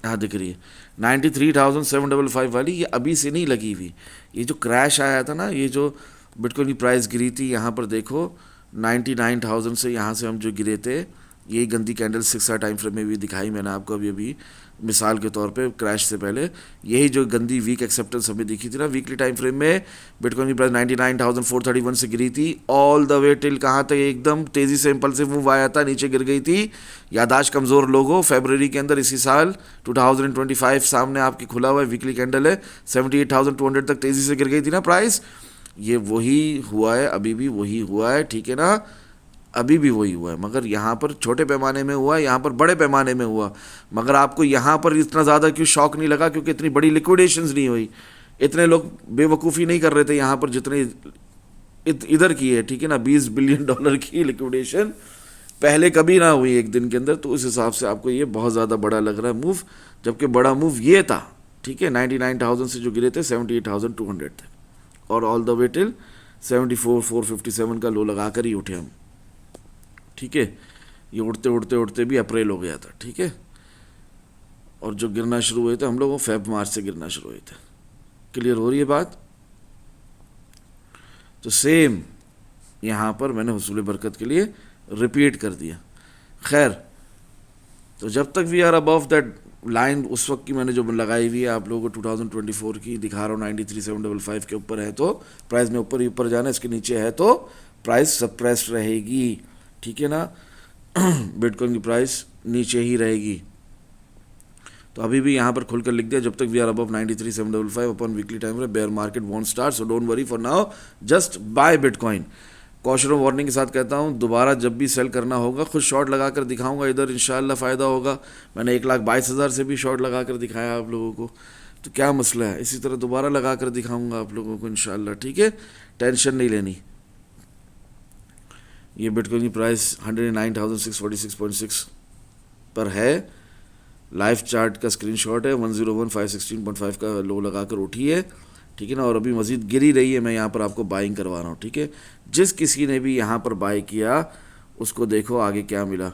हाँ दिख रही है 93,755 वाली, ये अभी से नहीं लगी हुई। ये जो क्रैश आया था ना, ये जो बिटकॉइन की प्राइस गिरी थी, यहाँ पर देखो 99,000 से यहाँ से हम जो गिरे थे, यही गंदी कैंडल 6 आवर टाइम फ्रेम में भी दिखाई मैंने आपको अभी मिसाल के तौर पे क्क्रैश से पहले। यही जो गंदी वीक एक्सेप्टेंस हमें दिखी थी ना वीकली टाइम फ्रेम में, बिटकॉइन की प्राइस 99,431 से गिरी थी, ऑल द वे टिल कहाँ तक, एकदम तेज़ी से इम्पल्सिव मूव आया था, नीचे गिर गई थी। यादाश्त कमज़ोर लोगों, फरवरी के अंदर इसी साल 2025 सामने आपकी खुला हुआ है, वीकली कैंडल है, 78,200 तक तेज़ी से गिर गई थी ना प्राइस। ये वही हुआ है, अभी भी वही हुआ है, ठीक है ना, अभी भी वही हुआ है। मगर यहाँ पर छोटे पैमाने में हुआ, यहाँ पर बड़े पैमाने में हुआ। मगर आपको यहाँ पर इतना ज़्यादा क्यों शॉक नहीं लगा? क्योंकि इतनी बड़ी लिक्विडेशंस नहीं हुई, इतने लोग बेवकूफ़ी नहीं कर रहे थे यहाँ पर जितने इधर की है, ठीक है ना। $20 बिलियन की लिक्विडेशन पहले कभी ना हुई एक दिन के अंदर। तो उस हिसाब से आपको ये बहुत ज़्यादा बड़ा लग रहा है मूव, जबकि बड़ा मूव ये था, ठीक है। 99,000 से जो गिरे थे 78,200 थे, और ऑल द वे टिल 74,457 का लो लगा कर ही उठे हम, ठीक है। ये उड़ते उड़ते उड़ते भी अप्रैल हो गया था, ठीक है। और जो गिरना शुरू हुए थे हम लोग वो फेब मार्च से गिरना शुरू हुए थे। क्लियर हो रही है बात? तो सेम यहाँ पर मैंने हुसूल बरकत के लिए रिपीट कर दिया। खैर, तो जब तक we are above that line, उस वक्त की मैंने जो लगाई हुई है आप लोगों को 2024 की दिखा रहा हूँ, 93,755 के ऊपर है तो प्राइस में ऊपर ही ऊपर जाना, इसके नीचे है तो प्राइस सप्रेस्ड रहेगी, ठीक है ना। बिटकॉइन की प्राइस नीचे ही रहेगी। तो अभी भी यहाँ पर खुलकर लिख दिया, जब तक we are above 93,755 upon weekly time frame, bear market won't start, so don't worry for now, just buy bitcoin. Caution of warning के साथ कहता हूँ, दोबारा जब भी सेल करना होगा खुद शॉर्ट लगा कर दिखाऊंगा, इधर इंशाल्लाह फ़ायदा होगा। मैंने 1,22,000 से भी शॉर्ट लगा कर दिखाया आप लोगों को, तो क्या मसला है, इसी तरह दोबारा लगा कर दिखाऊंगा आप लोगों को इंशाल्लाह, ठीक है। टेंशन नहीं लेनी। ये बिटकॉइन की प्राइस 109,646.6 पर है। लाइव चार्ट का स्क्रीनशॉट है, 101,516.5 का लो लगाकर उठी है, ठीक है ना। और अभी मज़ीद गिरी रही है, मैं यहाँ पर आपको बाइंग करवा रहा हूँ, ठीक है। जिस किसी ने भी यहाँ पर बाई किया उसको देखो आगे क्या मिला।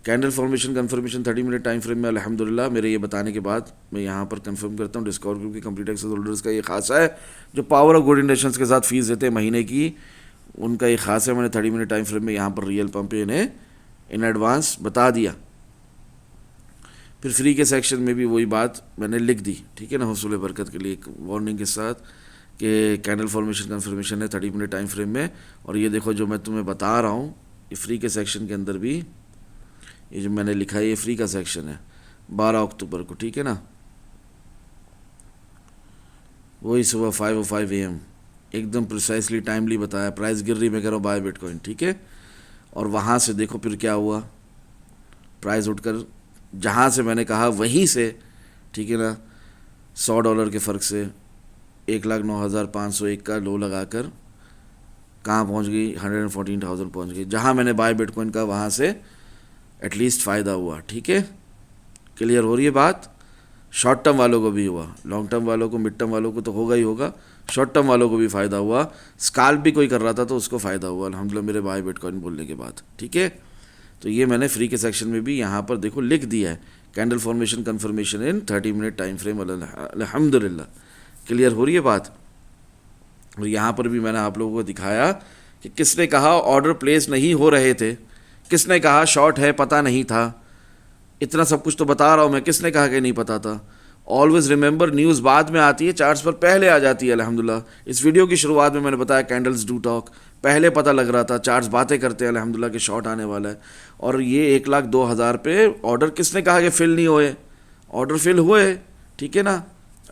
Candle formation confirmation 30 minute time frame में अल्हम्दुलिल्लाह मेरे ये बताने के बाद मैं यहाँ पर कंफर्म करता हूँ, डिस्कवर ग्रुप की कंप्लीट एक्सेस होल्डर्स का ये खासा है, जो पावर ऑफ गुड इंटेंशंस के साथ फीस देते हैं महीने की, उनका ये खास है। मैंने 30 मिनट टाइम फ्रेम में यहाँ पर रियल पंप इन्हें इन एडवांस बता दिया। फिर फ्री के सेक्शन में भी वही बात मैंने लिख दी, ठीक है ना, हुसूल बरकत के लिए एक वार्निंग के साथ कि कैंडल फॉर्मेशन कन्फर्मेशन है 30 मिनट टाइम फ्रेम में। और ये देखो जो मैं तुम्हें बता रहा हूँ, ये फ्री के सेक्शन के अंदर भी ये जो मैंने लिखा है ये फ्री का सेक्शन है 12 अक्टूबर को, ठीक है ना। वही सुबह 5:05 AM एकदम प्रिसाइसली टाइमली बताया, प्राइस गिर रही, मैं कह रहा हूँ बाय बिटकॉइन, ठीक है। और वहाँ से देखो फिर क्या हुआ, प्राइस उठकर जहाँ से मैंने कहा वहीं से, ठीक है ना, $100 के फ़र्क से 1,09,501 का लो लगाकर कहाँ पहुँच गई, 114,000 पहुँच गई। जहाँ मैंने बाय बिटकॉइन का वहाँ से एटलीस्ट फ़ायदा हुआ, ठीक है। क्लियर हो रही है बात? शॉर्ट टर्म वालों को भी हुआ, लॉन्ग टर्म वालों को, मिड टर्म वालों को तो होगा ही होगा, शॉर्ट टर्म वालों को भी फ़ायदा हुआ। स्काल्प भी कोई कर रहा था तो उसको फ़ायदा हुआ अल्हम्दुलिल्लाह मेरे बाय बिटकॉइन बोलने के बाद, ठीक है। तो ये मैंने फ्री के सेक्शन में भी यहाँ पर देखो लिख दिया है, कैंडल फॉर्मेशन कन्फर्मेशन इन 30 मिनट टाइम फ्रेम अल्हम्दुलिल्लाह। क्लियर हो रही है बात? और यहाँ पर भी मैंने आप लोगों को दिखाया कि किसने कहा ऑर्डर प्लेस नहीं हो रहे थे, किसने कहा शॉर्ट है पता नहीं था, इतना सब कुछ तो बता रहा हूँ मैं, किसने कहा कि नहीं पता था। ऑलवेज रिमेंबर, न्यूज़ बाद में आती है, चार्ट्स पर पहले आ जाती है अल्हम्दुलिल्लाह। इस वीडियो की शुरुआत में मैंने बताया कैंडल्स डू टॉक, पहले पता लग रहा था, चार्ट्स बातें करते हैं अल्हम्दुलिल्लाह कि शॉर्ट आने वाला है। और ये 1,02,000 पे ऑर्डर किसने कहा कि फिल नहीं हुए, ऑर्डर फिल हुए, ठीक है ना,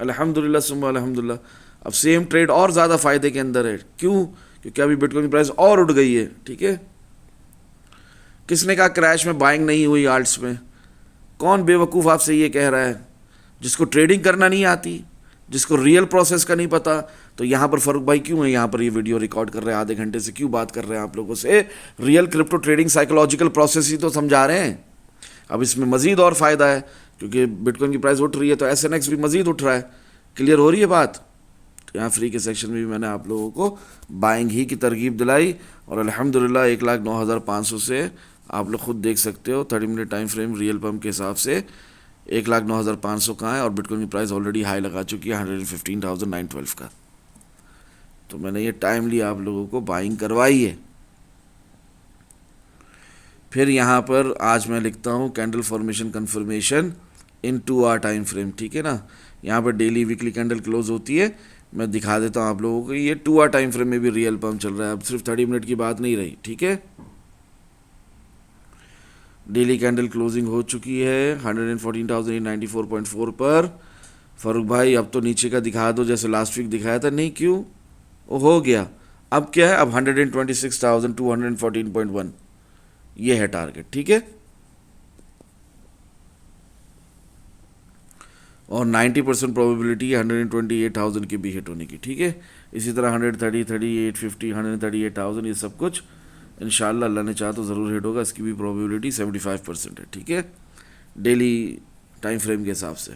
अल्हम्दुलिल्लाह सुम्मा अल्हम्दुलिल्लाह। अब सेम ट्रेड और ज़्यादा फ़ायदे के अंदर है, क्यों? क्योंकि अभी बिटकॉइन की प्राइस और उठ गई है, ठीक है। किसने कहा क्रैश में बाइंग नहीं हुई आल्ट्स में? कौन बेवकूफ़ आपसे ये कह रहा है? जिसको ट्रेडिंग करना नहीं आती, जिसको रियल प्रोसेस का नहीं पता। तो यहाँ पर फ़ारूक भाई क्यों है, यहाँ पर ये वीडियो रिकॉर्ड कर रहे हैं, आधे घंटे से क्यों बात कर रहे हैं आप लोगों से? Real crypto trading psychological process ही तो समझा रहे हैं। अब इसमें मज़ीद और फ़ायदा है क्योंकि बिटकॉइन की प्राइस उठ रही है तो SNX भी मज़ीद उठ रहा है। क्लियर हो रही है बात? तो यहाँ फ्री के सेक्शन में भी मैंने आप लोगों को बाइंग ही की तरगीब दिलाई और अल्हम्दुलिल्लाह 1,09,500 से आप लोग खुद देख सकते हो 30 minute time frame real pump के हिसाब से 1,09,500 कहाँ है और बिटकॉइन की प्राइस ऑलरेडी हाई लगा चुकी है 115,912 का। तो मैंने ये टाइमली आप लोगों को बाइंग करवाई है। फिर यहाँ पर आज मैं लिखता हूँ candle formation confirmation in 2 hour time frame, ठीक है ना। यहाँ पर डेली वीकली कैंडल क्लोज होती है, मैं दिखा देता हूँ आप लोगों को। ये 2 आवर टाइम फ्रेम में भी रियल पम्प चल रहा है, अब सिर्फ 30 मिनट की बात नहीं रही, ठीक है। डेली कैंडल क्लोजिंग हो चुकी है 114,894.4 पर। फ़ारूक भाई अब तो नीचे का दिखा दो जैसे लास्ट वीक दिखाया था। नहीं, क्यों? वो हो गया। अब क्या है, अब 126,214.1 ये है टारगेट, ठीक है। और 90% प्रोबेबिलिटी है 128,000 की भी हिट होने की, ठीक है। इसी तरह 130, 3850, 138,000 ये सब कुछ इंशाल्लाह अल्लाह ने चाहा तो ज़रूर हिट होगा। इसकी भी प्रोबेबिलिटी 75% है, ठीक है, डेली टाइम फ्रेम के हिसाब से।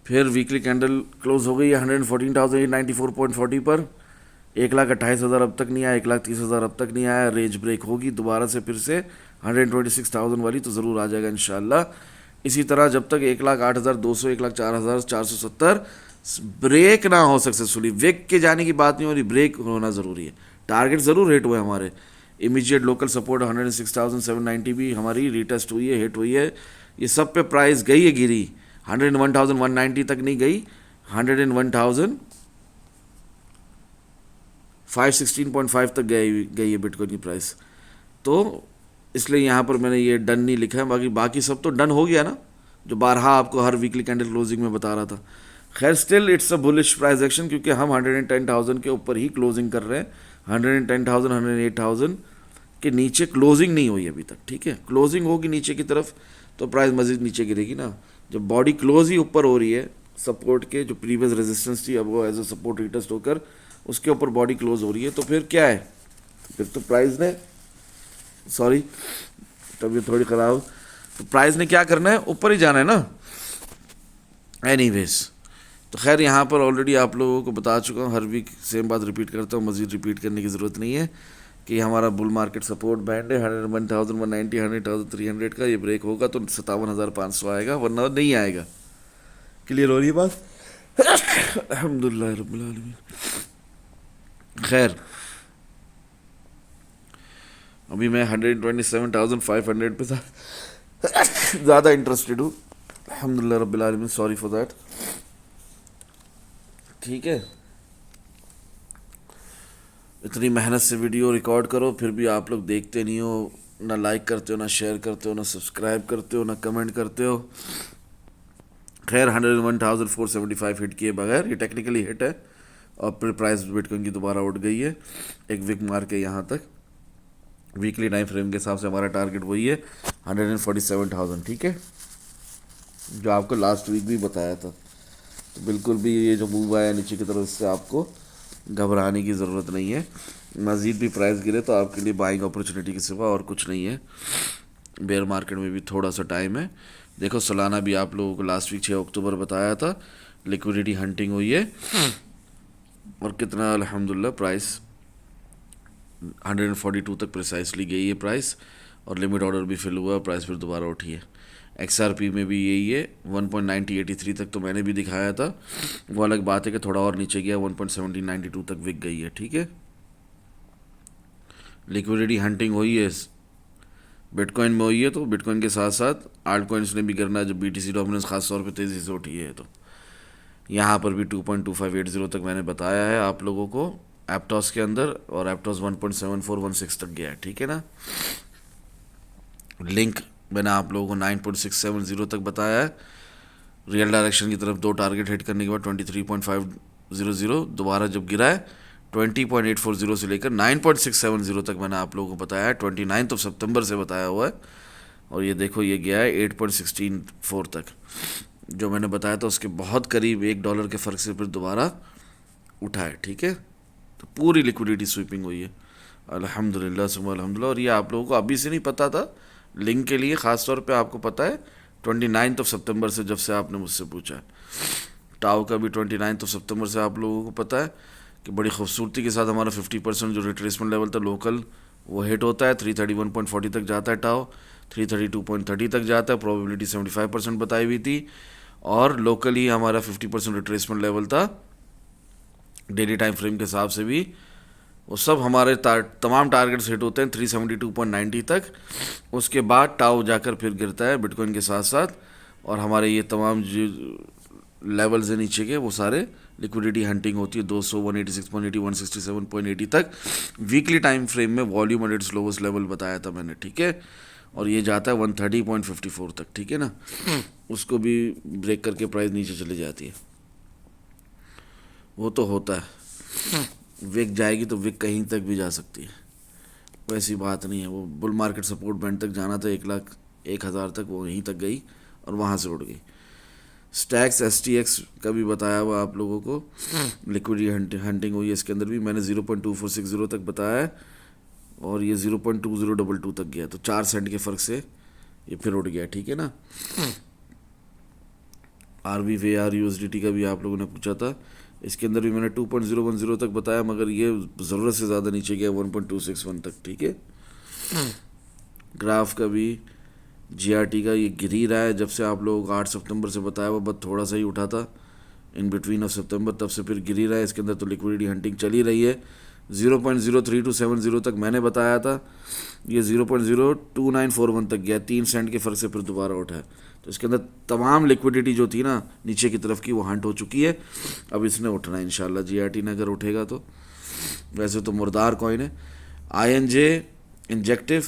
फिर वीकली कैंडल क्लोज हो गई है 114,894.40 पर। 1,28,000 अब तक नहीं आया, 1,30,000 अब तक नहीं आया। रेंज ब्रेक होगी दोबारा से फिर से 126,000 वाली तो ज़रूर आ जाएगा इंशाल्लाह। इसी तरह जब तक 1,08,200, 1,04,470 ब्रेक ना हो सक्सेसफुली, विक के जाने की बात नहीं हो रही, ब्रेक होना ज़रूरी है। टारगेट ज़रूर हिट हुए हमारे। इमीडिएट लोकल सपोर्ट 106,790 भी हमारी रीटेस्ट हुई है, हिट हुई है। ये सब पे प्राइस गई है, गिरी 101,190 तक नहीं गई, 101,516.5 तक गई है बिटकॉइन की प्राइस। तो इसलिए यहाँ पर मैंने ये डन नहीं लिखा है, बाकी बाकी सब तो डन हो गया ना, जो बारहा आपको हर वीकली कैंडल क्लोजिंग में बता रहा था। खैर still it's a bullish price action, क्योंकि हम 110,000 के ऊपर ही क्लोजिंग कर रहे हैं। 110,000, 108,000 के नीचे क्लोजिंग नहीं हुई अभी तक, ठीक है। क्लोजिंग होगी नीचे की तरफ तो प्राइस मजीद नीचे गिरेगी ना। जब बॉडी क्लोज ही ऊपर हो रही है, सपोर्ट के जो प्रीवियस रेजिस्टेंस थी अब वो एज अ सपोर्ट रिटेस्ट होकर उसके ऊपर बॉडी क्लोज हो रही है, तो फिर क्या है, फिर तो प्राइस ने, सॉरी तबीयत थोड़ी ख़राब, तो प्राइस ने क्या करना है, ऊपर ही जाना है ना एनीवेज। तो खैर यहाँ पर ऑलरेडी आप लोगों को बता चुका हूँ, हर वीक सेम बात रिपीट करता हूँ, मज़ीद रिपीट करने की ज़रूरत नहीं है कि हमारा बुल मार्केट सपोर्ट बैंड है 101,190, 100,300 का। ये ब्रेक होगा तो 57,500 आएगा, वरना नहीं आएगा। क्लियर हो रही है बात? अल्हम्दुलिल्लाह रब्बिल आलमीन। खैर अभी मैं 127,500 पे था ज़्यादा इंटरेस्टेड हूँ, अल्हम्दुलिल्लाह रब्बिल आलमीन, सॉरी फॉर दैट, ठीक है। इतनी मेहनत से वीडियो रिकॉर्ड करो फिर भी आप लोग देखते नहीं हो, ना लाइक करते हो, ना शेयर करते हो, ना सब्सक्राइब करते हो, ना कमेंट करते हो। खैर 101,475 हिट किए बगैर ये टेक्निकली हिट है, और फिर प्राइस बिटकॉइन की दोबारा उठ गई है, एक विक मार के यहाँ तक। वीकली टाइम फ्रेम के हिसाब से हमारा टारगेट वही है 147,000, ठीक है, जो आपको लास्ट वीक भी बताया था। तो बिल्कुल भी ये जो मूव आया नीचे की तरफ, इससे आपको घबराने की ज़रूरत नहीं है। मज़ीद भी प्राइस गिरे तो आपके लिए बाइंग अपॉर्चुनिटी के सिवा और कुछ नहीं है। बेयर मार्केट में भी थोड़ा सा टाइम है। देखो सोलाना भी आप लोगों को लास्ट वीक 6 अक्टूबर बताया था, लिक्विडिटी हंटिंग हुई है और कितना अल्हम्दुलिल्लाह प्राइस 142 तक प्रिसाइसली गई है प्राइस, और लिमिट ऑर्डर भी फिल हुआ, प्राइस फिर दोबारा उठी है। XRP में भी यही है, 1.9083 तक तो मैंने भी दिखाया था। वो अलग बात है कि थोड़ा और नीचे गया, 1.1792 तक विक गई है, ठीक है। लिक्विडिटी हंटिंग हुई है बिटकॉइन में हुई है, तो बिटकॉइन के साथ साथ आल्ट कॉइन्स ने भी करना है, जब BTC डोमिनेंस खास तौर पे तेज़ी से उठी है। तो यहाँ पर भी 2.2580 तक मैंने बताया है आप लोगों को एप्टॉस के अंदर, और एप्टॉस 1.7416 तक गया है, ठीक है ना। लिंक मैंने आप लोगों को 9.670 तक बताया है। रियल डायरेक्शन की तरफ दो टारगेट हिट करने के बाद 23.500 दोबारा जब गिरा है 20.840 से लेकर 9.670 तक मैंने आप लोगों को बताया है, 29 सितंबर से बताया हुआ है। और ये देखो ये गया है 8.164 तक, जो मैंने बताया था उसके बहुत करीब $1 के फ़र्क से फिर दोबारा उठा है, ठीक है। तो पूरी लिक्विडिटी स्वीपिंग हुई है अल्हम्दुलिल्लाह सुम्मा अल्हम्दुलिल्लाह। और ये आप लोगों को अभी से नहीं पता था, लिंक के लिए ख़ास तौर पे आपको पता है 29 सितंबर से, जब से आपने मुझसे पूछा है। टाओ का भी 29 सितंबर से आप लोगों को पता है कि बड़ी खूबसूरती के साथ हमारा 50% जो रिट्रेसमेंट लेवल था लोकल वो हिट होता है, 331.40 तक जाता है टाओ, 332.30 तक जाता है, प्रोबेबिलिटी 75% बताई हुई थी। और लोकली हमारा 50% रिट्रेसमेंट लेवल था डेली टाइम फ्रेम के हिसाब से भी। वो सब हमारे तमाम टारगेट्स हिट होते हैं 372.90 तक। उसके बाद टाओ जाकर फिर गिरता है बिटकॉइन के साथ साथ, और हमारे ये तमाम जो लेवल्स हैं नीचे के वो सारे लिक्विडिटी हंटिंग होती है 200, 186.80, 167.80 तक। वीकली टाइम फ्रेम में volume at its lowest level बताया था मैंने, ठीक है। और ये जाता है 130.54 तक, ठीक है ना। उसको भी ब्रेक करके प्राइस नीचे चली जाती है। वो तो होता है, विक जाएगी तो विक कहीं तक भी जा सकती है, वैसी बात नहीं है। वो बुल मार्केट सपोर्ट बैंड तक जाना था 1,01,000 तक, वो यहीं तक गई और वहाँ से उड़ गई। स्टैक्स STX का भी बताया हुआ आप लोगों को, लिक्विडिटी हंटिंग हुई है इसके अंदर भी, मैंने 0.2460 तक बताया है और ये 0.2022 तक गया, तो 4 सेंट के फ़र्क से ये फिर उड़ गया, ठीक है ना। RVVR USDT का भी आप लोगों ने पूछा था, इसके अंदर भी मैंने 2.010 तक बताया, मगर ये ज़रूरत से ज़्यादा नीचे गया 1.261 तक, ठीक है। ग्राफ का भी GRT का ये गिर ही रहा है, जब से आप लोगों को 8 सितंबर से बताया हुआ, बस थोड़ा सा ही उठा था इन बिटवीन ऑफ सितंबर, तब से फिर गिर ही रहा है। इसके अंदर तो लिक्विडिटी हंटिंग चल ही रही है। 0.03270 तक मैंने बताया था, ये 0.02941 तक गया, 3 सेंट के फ़र्क से फिर दोबारा उठा है। तो इसके अंदर तमाम लिक्विडिटी जो थी ना नीचे की तरफ की, वो हंट हो चुकी है। अब इसने उठना है इंशाल्लाह, GRT ने अगर उठेगा तो। वैसे तो मुर्दार कॉइन है। INJ इंजेक्टिव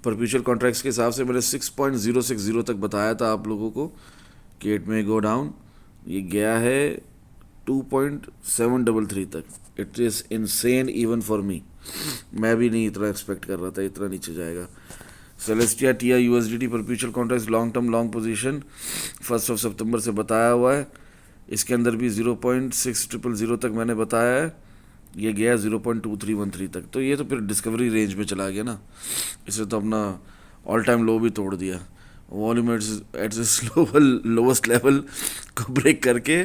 परपेचुअल कॉन्ट्रैक्ट्स के हिसाब से मैंने 6.060 तक बताया था आप लोगों को कि इट में गो डाउन, ये गया है 2.733 तक। It is insane even for me, मैं भी नहीं इतना एक्सपेक्ट कर रहा था इतना नीचे जाएगा। Celestia TI USDT perpetual contracts long term long position 1 सितंबर से बताया हुआ है, इसके अंदर भी 0.6000 तक मैंने बताया है, ये गया 0.2313 तक। तो ये तो फिर डिस्कवरी रेंज में चला गया ना, इसे तो अपना ऑल टाइम लो भी तोड़ दिया। वॉल्यूम एट लोवेस्ट लेवल को ब्रेक करके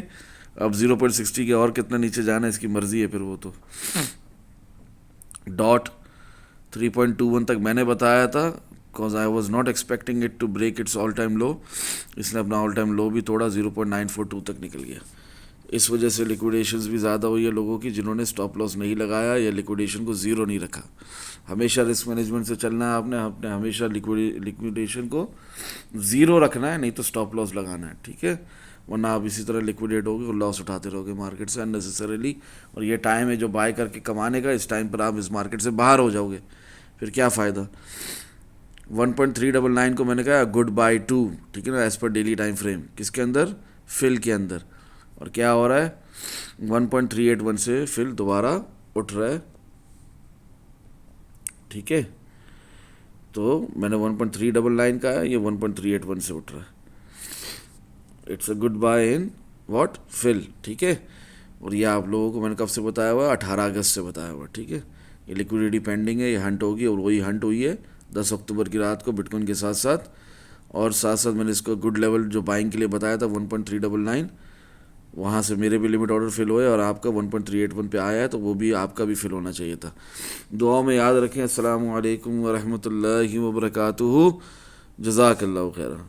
अब 0.60 के और कितना नीचे जाना है इसकी मर्जी है फिर वो तो। डॉट 3.21 तक मैंने बताया था, because I was not expecting it to break its all time low, इसने अपना ऑल टाइम लो भी तोड़ा, 0.942 तक निकल गया। इस वजह से लिक्विडेशंस भी ज़्यादा हुई है लोगों की जिन्होंने स्टॉप लॉस नहीं लगाया या लिक्विडेशन को ज़ीरो नहीं रखा। हमेशा रिस्क मैनेजमेंट से चलना है आपने, आपने हमेशा लिक्विडेशन को ज़ीरो रखना है, नहीं तो स्टॉप लॉस लगाना है, ठीक है। वरना आप इसी तरह लिक्विडेट होगे और लॉस उठाते रहोगे मार्केट से अननेसेसरीली, और ये टाइम है जो बाय करके कमाने का, इस टाइम पर आप इस मार्केट से बाहर हो जाओगे, फिर क्या फ़ायदा। 1.399 को मैंने कहा गुड बाय टू, ठीक है ना, as per daily time frame, किसके अंदर, फिल के अंदर। और क्या हो रहा है, 1.381 से फिल दोबारा उठ रहा है, ठीक है। तो मैंने 1.399 का है, ये 1.381 से उठ रहा है, it's a good buy in what, fill, ठीक है। और ये आप लोगों को मैंने कब से बताया हुआ, 18 अगस्त से बताया हुआ, ठीक है। ये लिक्विडिटी पेंडिंग है, ये हंट होगी, और वही हंट हुई है 10 अक्टूबर की रात को बिटकॉइन के साथ साथ। और साथ साथ मैंने इसको गुड लेवल जो बाइंग के लिए बताया था 1.399, वहाँ से मेरे भी लिमिट ऑर्डर फिल हुए और आपका 1.381 पे आया है, तो वो भी आपका भी फिल होना चाहिए था। दुआओं में याद रखें। अस्सलामु अलैकुम व रहमतुल्लाहि व बरकातुहू। जज़ाकल्लाहु खैरा।